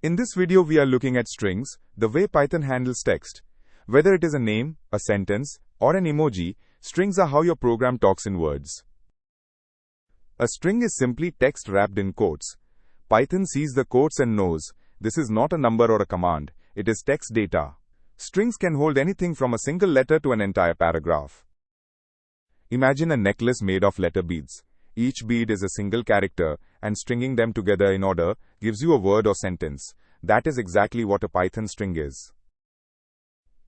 In this video we are looking at strings, the way Python handles text. Whether it is a name, a sentence, or an emoji, strings are how your program talks in words. A string is simply text wrapped in quotes. Python sees the quotes and knows, this is not a number or a command, it is text data. Strings can hold anything from a single letter to an entire paragraph. Imagine a necklace made of letter beads. Each bead is a single character, and stringing them together in order gives you a word or sentence. That is exactly what a Python string is.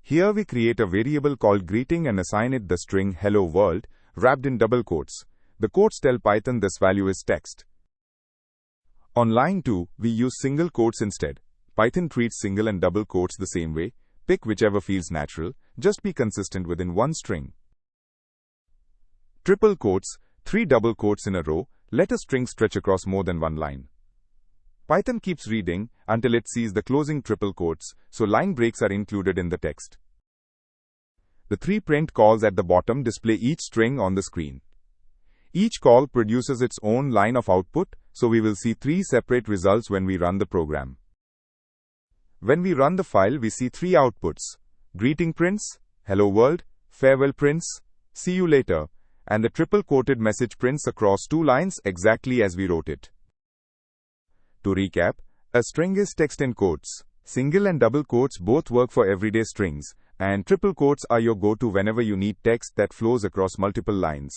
Here we create a variable called greeting and assign it the string hello world, wrapped in double quotes. The quotes tell Python this value is text. On line 2, we use single quotes instead. Python treats single and double quotes the same way. Pick whichever feels natural, just be consistent within one string. Triple quotes, 3 double quotes in a row, let a string stretch across more than one line. Python keeps reading until it sees the closing triple quotes, so line breaks are included in the text. The 3 print calls at the bottom display each string on the screen. Each call produces its own line of output, so we will see 3 separate results when we run the program. When we run the file, we see 3 outputs: greeting prints, hello world, farewell prints, see you later, and the triple quoted message prints across 2 lines exactly as we wrote it. To recap, a string is text in quotes. Single and double quotes both work for everyday strings, and triple quotes are your go-to whenever you need text that flows across multiple lines.